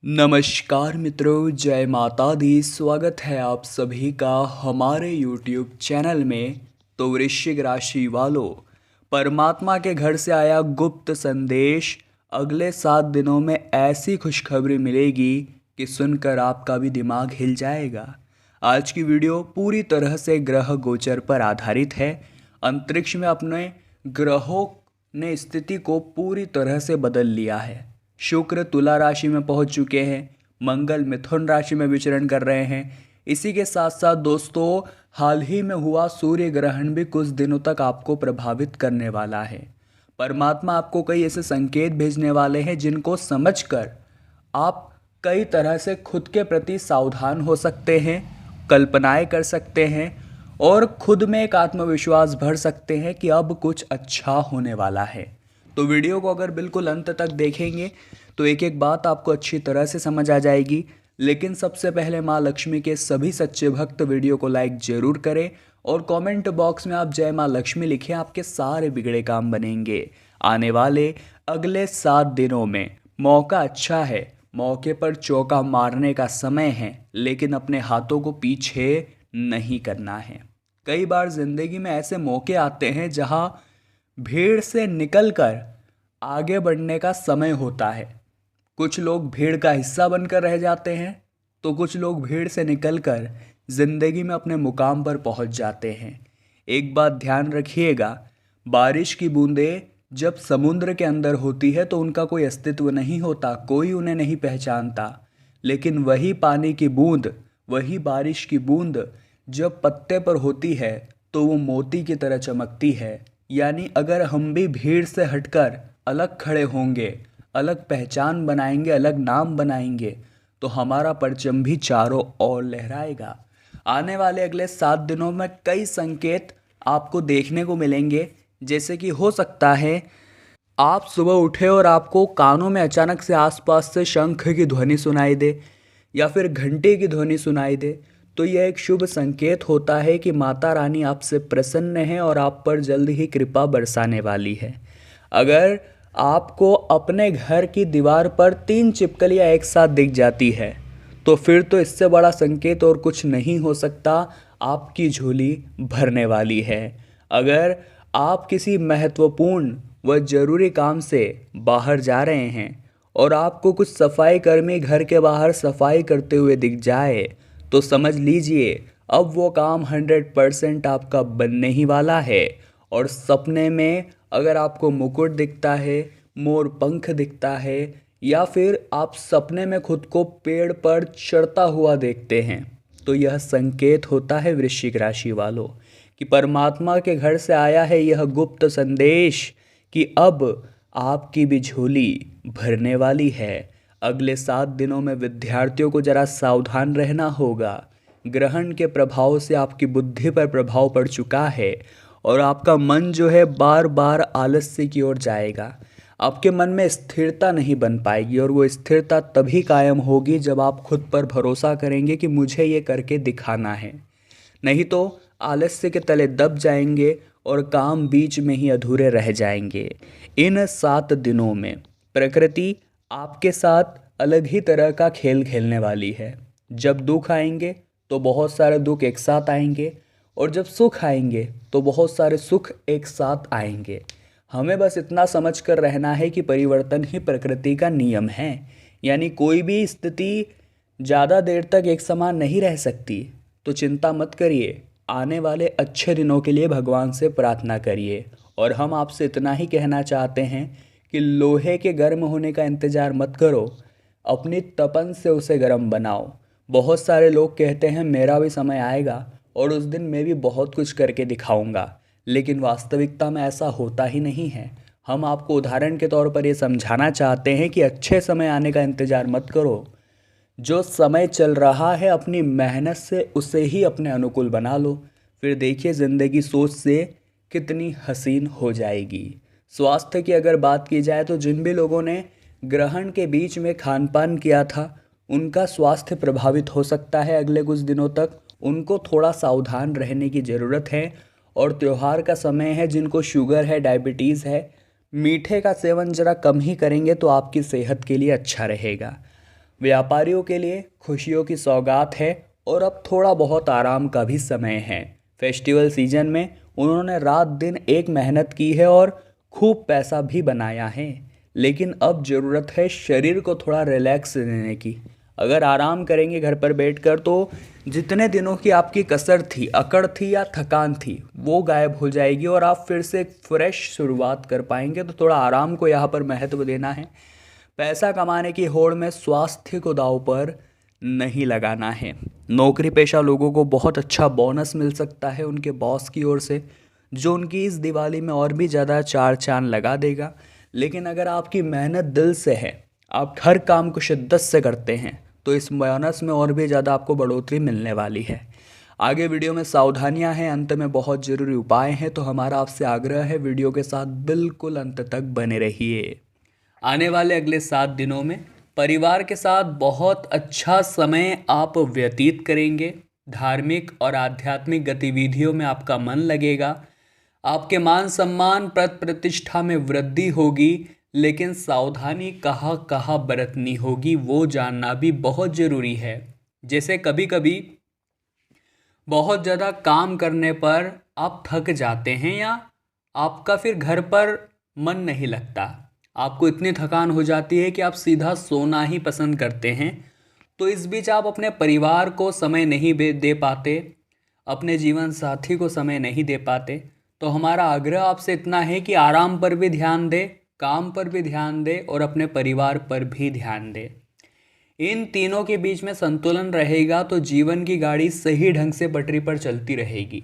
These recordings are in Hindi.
नमस्कार मित्रों, जय माता दी। स्वागत है आप सभी का हमारे YouTube चैनल में। तो वृश्चिक राशि वालों, परमात्मा के घर से आया गुप्त संदेश। अगले 7 दिनों में ऐसी खुशखबरी मिलेगी कि सुनकर आपका भी दिमाग हिल जाएगा। आज की वीडियो पूरी तरह से ग्रह गोचर पर आधारित है। अंतरिक्ष में अपने ग्रहों ने स्थिति को पूरी तरह से बदल लिया है। शुक्र तुला राशि में पहुंच चुके हैं, मंगल मिथुन राशि में विचरण कर रहे हैं। इसी के साथ साथ दोस्तों, हाल ही में हुआ सूर्य ग्रहण भी कुछ दिनों तक आपको प्रभावित करने वाला है। परमात्मा आपको कई ऐसे संकेत भेजने वाले हैं जिनको समझकर आप कई तरह से खुद के प्रति सावधान हो सकते हैं, कल्पनाएं कर सकते हैं और खुद में एक आत्मविश्वास भर सकते हैं कि अब कुछ अच्छा होने वाला है। तो वीडियो को अगर बिल्कुल अंत तक देखेंगे तो एक एक बात आपको अच्छी तरह से समझ आ जाएगी। लेकिन सबसे पहले माँ लक्ष्मी के सभी सच्चे भक्त वीडियो को लाइक जरूर करें और कमेंट बॉक्स में आप जय माँ लक्ष्मी लिखें। आपके सारे बिगड़े काम बनेंगे। आने वाले अगले 7 दिनों में मौका अच्छा है, मौके पर चौका मारने का समय है, लेकिन अपने हाथों को पीछे नहीं करना है। कई बार जिंदगी में ऐसे मौके आते हैं जहां भीड़ से निकलकर आगे बढ़ने का समय होता है। कुछ लोग भीड़ का हिस्सा बनकर रह जाते हैं तो कुछ लोग भीड़ से निकलकर जिंदगी में अपने मुकाम पर पहुंच जाते हैं। एक बात ध्यान रखिएगा, बारिश की बूंदें जब समुद्र के अंदर होती है तो उनका कोई अस्तित्व नहीं होता, कोई उन्हें नहीं पहचानता। लेकिन वही पानी की बूंद, वही बारिश की बूंद जब पत्ते पर होती है तो वो मोती की तरह चमकती है। यानी अगर हम भी भीड़ से हटकर अलग खड़े होंगे, अलग पहचान बनाएंगे, अलग नाम बनाएंगे तो हमारा परचम भी चारों ओर लहराएगा। आने वाले अगले 7 दिनों में कई संकेत आपको देखने को मिलेंगे। जैसे कि हो सकता है आप सुबह उठे और आपको कानों में अचानक से आसपास से शंख की ध्वनि सुनाई दे या फिर घंटे की ध्वनि सुनाई दे, तो यह एक शुभ संकेत होता है कि माता रानी आपसे प्रसन्न है और आप पर जल्द ही कृपा बरसाने वाली है। अगर आपको अपने घर की दीवार पर 3 छिपकलियाँ एक साथ दिख जाती है तो फिर तो इससे बड़ा संकेत और कुछ नहीं हो सकता, आपकी झोली भरने वाली है। अगर आप किसी महत्वपूर्ण व जरूरी काम से बाहर जा रहे हैं और आपको कुछ सफाई कर्मी घर के बाहर सफाई करते हुए दिख जाए तो समझ लीजिए अब वो काम 100% आपका बनने ही वाला है। और सपने में अगर आपको मुकुट दिखता है, मोर पंख दिखता है या फिर आप सपने में खुद को पेड़ पर चढ़ता हुआ देखते हैं तो यह संकेत होता है वृश्चिक राशि वालों कि परमात्मा के घर से आया है यह गुप्त संदेश कि अब आपकी भी झोली भरने वाली है। अगले 7 दिनों में विद्यार्थियों को जरा सावधान रहना होगा। ग्रहण के प्रभाव से आपकी बुद्धि पर प्रभाव पड़ चुका है और आपका मन जो है बार बार आलस्य की ओर जाएगा। आपके मन में स्थिरता नहीं बन पाएगी और वो स्थिरता तभी कायम होगी जब आप खुद पर भरोसा करेंगे कि मुझे ये करके दिखाना है। नहीं तो आलस्य के तले दब जाएंगे और काम बीच में ही अधूरे रह जाएंगे। इन 7 दिनों में प्रकृति आपके साथ अलग ही तरह का खेल खेलने वाली है। जब दुख आएंगे तो बहुत सारे दुख एक साथ आएंगे और जब सुख आएंगे तो बहुत सारे सुख एक साथ आएंगे। हमें बस इतना समझ कर रहना है कि परिवर्तन ही प्रकृति का नियम है। यानी कोई भी स्थिति ज़्यादा देर तक एक समान नहीं रह सकती। तो चिंता मत करिए, आने वाले अच्छे दिनों के लिए भगवान से प्रार्थना करिए। और हम आपसे इतना ही कहना चाहते हैं कि लोहे के गर्म होने का इंतज़ार मत करो, अपनी तपन से उसे गर्म बनाओ। बहुत सारे लोग कहते हैं मेरा भी समय आएगा और उस दिन मैं भी बहुत कुछ करके दिखाऊंगा, लेकिन वास्तविकता में ऐसा होता ही नहीं है। हम आपको उदाहरण के तौर पर ये समझाना चाहते हैं कि अच्छे समय आने का इंतज़ार मत करो। जो समय चल रहा है अपनी मेहनत से उसे ही अपने अनुकूल बना लो, फिर देखिए ज़िंदगी सोच से कितनी हसीन हो जाएगी। स्वास्थ्य की अगर बात की जाए तो जिन भी लोगों ने ग्रहण के बीच में खान पान किया था उनका स्वास्थ्य प्रभावित हो सकता है अगले कुछ दिनों तक। उनको थोड़ा सावधान रहने की ज़रूरत है। और त्यौहार का समय है, जिनको शुगर है, डायबिटीज़ है, मीठे का सेवन ज़रा कम ही करेंगे तो आपकी सेहत के लिए अच्छा रहेगा। व्यापारियों के लिए खुशियों की सौगात है और अब थोड़ा बहुत आराम का भी समय है। फेस्टिवल सीजन में उन्होंने रात दिन एक मेहनत की है और खूब पैसा भी बनाया है, लेकिन अब ज़रूरत है शरीर को थोड़ा रिलैक्स देने की। अगर आराम करेंगे घर पर बैठकर तो जितने दिनों की आपकी कसर थी, अकड़ थी या थकान थी, वो गायब हो जाएगी और आप फिर से एक फ्रेश शुरुआत कर पाएंगे। तो थोड़ा आराम को यहाँ पर महत्व देना है। पैसा कमाने की होड़ में स्वास्थ्य को दांव पर नहीं लगाना है। नौकरी पेशा लोगों को बहुत अच्छा बोनस मिल सकता है उनके बॉस की ओर से, जो उनकी इस दिवाली में और भी ज़्यादा चार चांद लगा देगा। लेकिन अगर आपकी मेहनत दिल से है, आप हर काम को शिद्दत से करते हैं, तो इस बोनस में और भी ज़्यादा आपको बढ़ोतरी मिलने वाली है। आगे वीडियो में सावधानियां हैं, अंत में बहुत ज़रूरी उपाय हैं, तो हमारा आपसे आग्रह है वीडियो के साथ बिल्कुल अंत तक बने रहिए। आने वाले अगले 7 दिनों में परिवार के साथ बहुत अच्छा समय आप व्यतीत करेंगे। धार्मिक और आध्यात्मिक गतिविधियों में आपका मन लगेगा। आपके मान सम्मान पद प्रतिष्ठा में वृद्धि होगी, लेकिन सावधानी कहाँ कहाँ बरतनी होगी वो जानना भी बहुत ज़रूरी है। जैसे कभी कभी बहुत ज़्यादा काम करने पर आप थक जाते हैं या आपका फिर घर पर मन नहीं लगता, आपको इतनी थकान हो जाती है कि आप सीधा सोना ही पसंद करते हैं। तो इस बीच आप अपने परिवार को समय नहीं दे पाते, अपने जीवन साथी को समय नहीं दे पाते। तो हमारा आग्रह आपसे इतना है कि आराम पर भी ध्यान दें, काम पर भी ध्यान दें और अपने परिवार पर भी ध्यान दें। इन तीनों के बीच में संतुलन रहेगा तो जीवन की गाड़ी सही ढंग से पटरी पर चलती रहेगी।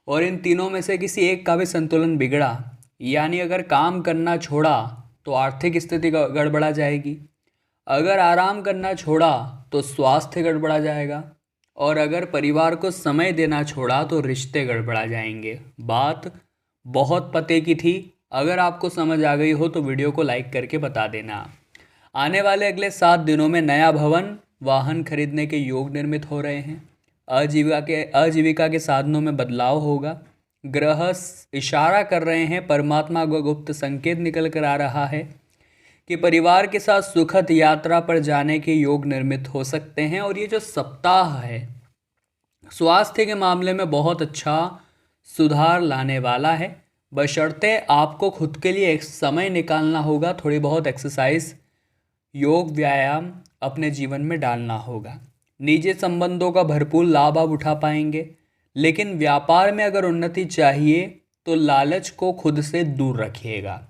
और इन तीनों में से किसी एक का भी संतुलन बिगड़ा, यानी अगर काम करना छोड़ा तो आर्थिक स्थिति गड़बड़ा जाएगी, अगर आराम करना छोड़ा तो स्वास्थ्य गड़बड़ा जाएगा, और अगर परिवार को समय देना छोड़ा तो रिश्ते गड़बड़ा जाएंगे। बात बहुत पते की थी। अगर आपको समझ आ गई हो तो वीडियो को लाइक करके बता देना। आने वाले अगले 7 दिनों में नया भवन, वाहन खरीदने के योग निर्मित हो रहे हैं। आजीविका के साधनों में बदलाव होगा। ग्रह इशारा कर रहे हैं, परमात्मा को गुप्त संकेत निकल कर आ रहा है कि परिवार के साथ सुखद यात्रा पर जाने के योग निर्मित हो सकते हैं। और ये जो सप्ताह है स्वास्थ्य के मामले में बहुत अच्छा सुधार लाने वाला है, बशर्ते आपको खुद के लिए एक समय निकालना होगा, थोड़ी बहुत एक्सरसाइज, योग, व्यायाम अपने जीवन में डालना होगा। निजी संबंधों का भरपूर लाभ आप उठा पाएंगे। लेकिन व्यापार में अगर उन्नति चाहिए तो लालच को खुद से दूर रखिएगा।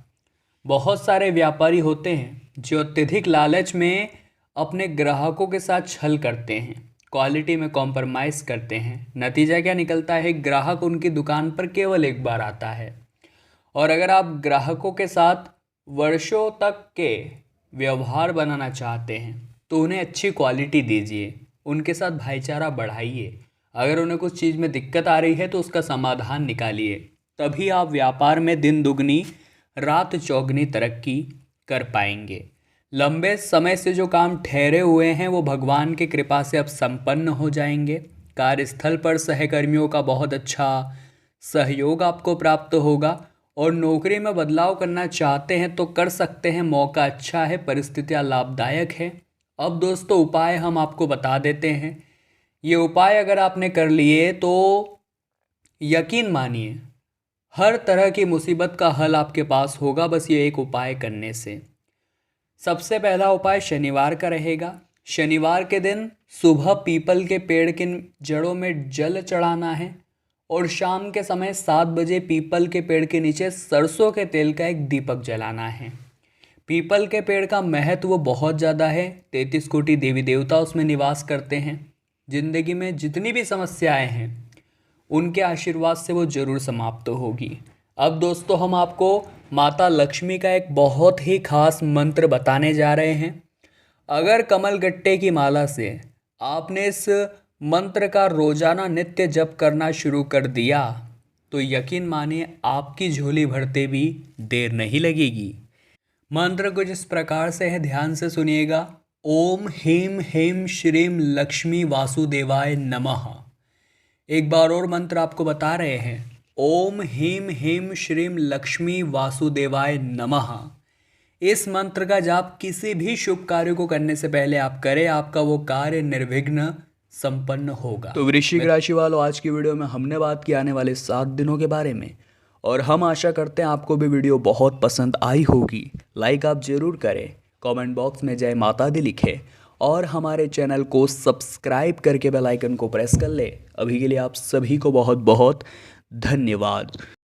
बहुत सारे व्यापारी होते हैं जो अत्यधिक लालच में अपने ग्राहकों के साथ छल करते हैं, क्वालिटी में कॉम्प्रोमाइज़ करते हैं। नतीजा क्या निकलता है? ग्राहक उनकी दुकान पर केवल एक बार आता है। और अगर आप ग्राहकों के साथ वर्षों तक के व्यवहार बनाना चाहते हैं तो उन्हें अच्छी क्वालिटी दीजिए, उनके साथ भाईचारा बढ़ाइए। अगर उन्हें कुछ चीज़ में दिक्कत आ रही है तो उसका समाधान निकालिए, तभी आप व्यापार में दिन दुगनी रात चौगनी तरक्की कर पाएंगे। लंबे समय से जो काम ठहरे हुए हैं वो भगवान की कृपा से अब संपन्न हो जाएंगे। कार्यस्थल पर सहकर्मियों का बहुत अच्छा सहयोग आपको प्राप्त होगा। और नौकरी में बदलाव करना चाहते हैं तो कर सकते हैं, मौका अच्छा है, परिस्थितियाँ लाभदायक है। अब दोस्तों उपाय हम आपको बता देते हैं। ये उपाय अगर आपने कर लिए तो यकीन मानिए हर तरह की मुसीबत का हल आपके पास होगा, बस ये एक उपाय करने से। सबसे पहला उपाय शनिवार का रहेगा। शनिवार के दिन सुबह पीपल के पेड़ की जड़ों में जल चढ़ाना है और शाम के समय 7 बजे पीपल के पेड़ के नीचे सरसों के तेल का एक दीपक जलाना है। पीपल के पेड़ का महत्व बहुत ज़्यादा है। 33 कोटि देवी देवता उसमें निवास करते हैं। जिंदगी में जितनी भी समस्याएं हैं उनके आशीर्वाद से वो जरूर समाप्त होगी। अब दोस्तों हम आपको माता लक्ष्मी का एक बहुत ही खास मंत्र बताने जा रहे हैं। अगर कमल गट्टे की माला से आपने इस मंत्र का रोजाना नित्य जप करना शुरू कर दिया तो यकीन मानिए आपकी झोली भरते भी देर नहीं लगेगी। मंत्र कुछ इस प्रकार से है, ध्यान से सुनिएगा। ओम ह्रीं ह्रीं श्रीं लक्ष्मी वासुदेवाय नमः। एक बार और मंत्र आपको बता रहे हैं। ओम ह्रीं ह्रीं श्रीं लक्ष्मी वासुदेवाय नमः। इस मंत्र का जाप किसी भी शुभ कार्य को करने से पहले आप करें, आपका वो कार्य निर्विघ्न संपन्न होगा। तो वृश्चिक राशि वालों, आज की वीडियो में हमने बात की आने वाले 7 दिनों के बारे में, और हम आशा करते हैं आपको भी वीडियो बहुत पसंद आई होगी। लाइक आप जरूर करें, कमेंट बॉक्स में जय माता दी लिखें और हमारे चैनल को सब्सक्राइब करके बेल आइकन को प्रेस कर ले। अभी के लिए आप सभी को बहुत बहुत धन्यवाद।